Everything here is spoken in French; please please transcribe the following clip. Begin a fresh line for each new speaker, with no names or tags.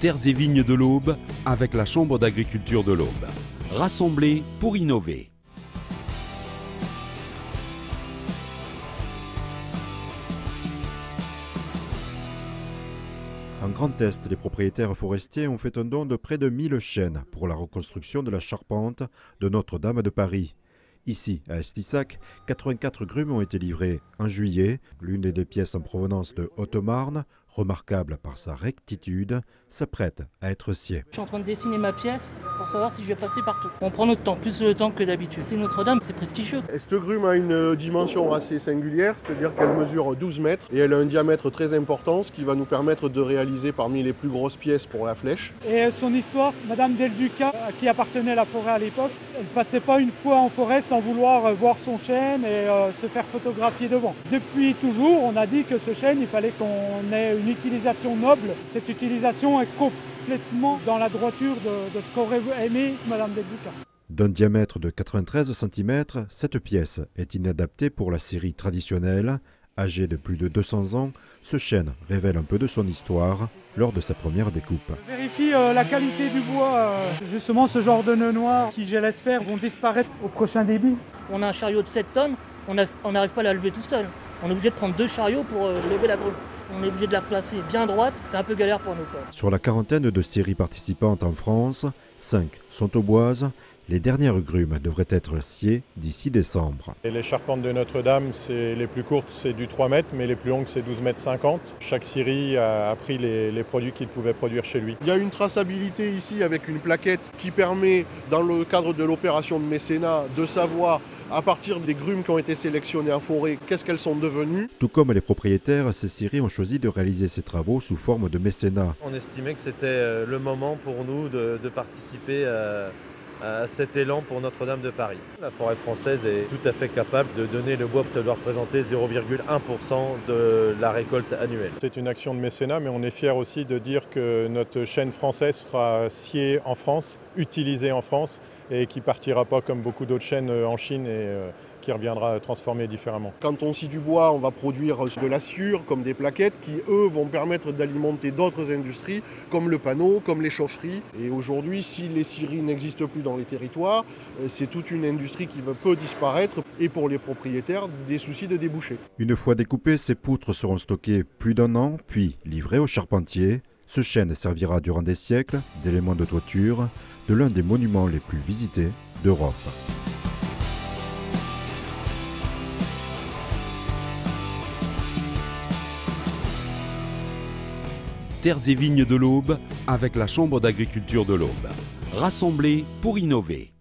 Terres et vignes de l'Aube avec la Chambre d'agriculture de l'Aube. Rassemblés pour innover.
En Grand Est, les propriétaires forestiers ont fait un don de près de 1000 chênes pour la reconstruction de la charpente de Notre-Dame de Paris. Ici, à Estissac, 84 grumes ont été livrées en juillet. L'une des pièces en provenance de Haute-Marne, remarquable par sa rectitude, s'apprête à être sciée.
Je suis en train de dessiner ma pièce pour savoir si je vais passer partout. On prend notre temps, plus le temps que d'habitude. C'est Notre-Dame, c'est prestigieux.
Cette grume a une dimension assez singulière, c'est-à-dire qu'elle mesure 12 mètres et elle a un diamètre très important, ce qui va nous permettre de réaliser parmi les plus grosses pièces pour la flèche.
Et son histoire, Madame Del Duca, à qui appartenait la forêt à l'époque, elle ne passait pas une fois en forêt sans vouloir voir son chêne et se faire photographier devant. Depuis toujours, on a dit que ce chêne, il fallait qu'on ait une utilisation noble. Cette utilisation est complètement dans la droiture de ce qu'aurait aimé Madame Del Duca.
D'un diamètre de 93 cm, cette pièce est inadaptée pour la scierie traditionnelle. Âgé de plus de 200 ans, ce chêne révèle un peu de son histoire lors de sa première découpe.
Je vérifie la qualité du bois. Justement, ce genre de nœuds noirs qui, je l'espère, vont disparaître au prochain débit.
On a un chariot de 7 tonnes, on n'arrive pas à la lever tout seul. On est obligé de prendre 2 chariots pour lever la grume. On est obligé de la placer bien droite, c'est un peu galère pour nous.
Sur la quarantaine de scieries participantes en France, 5 sont aux boises. Les dernières grumes devraient être sciées d'ici décembre.
Et les charpentes de Notre-Dame, les plus courtes, c'est du 3 mètres, mais les plus longues, c'est 12,50 mètres. Chaque scierie a pris les produits qu'il pouvait produire chez lui.
Il y a une traçabilité ici avec une plaquette qui permet, dans le cadre de l'opération de mécénat, de savoir à partir des grumes qui ont été sélectionnées en forêt, qu'est-ce qu'elles sont devenues.
Tout comme les propriétaires, ces scieries ont choisi de réaliser ces travaux sous forme de mécénat.
On estimait que c'était le moment pour nous de participer à cet élan pour Notre-Dame de Paris. La forêt française est tout à fait capable de donner le bois, ça doit représenter 0,1% de la récolte annuelle.
C'est une action de mécénat, mais on est fiers aussi de dire que notre chêne français sera scié en France, utilisé en France, et qui ne partira pas comme beaucoup d'autres chênes en Chine et qui reviendra transformé différemment.
Quand on scie du bois, on va produire de la sciure, comme des plaquettes, qui eux vont permettre d'alimenter d'autres industries, comme le panneau, comme les chaufferies. Et aujourd'hui, si les scieries n'existent plus dans les territoires, c'est toute une industrie qui peut disparaître, et pour les propriétaires, des soucis de débouchés.
Une fois découpées, ces poutres seront stockées plus d'1 an, puis livrées aux charpentiers. Ce chêne servira durant des siècles d'élément de toiture de l'un des monuments les plus visités d'Europe.
Terres et vignes de l'Aube avec la Chambre d'agriculture de l'Aube. Rassemblés pour innover.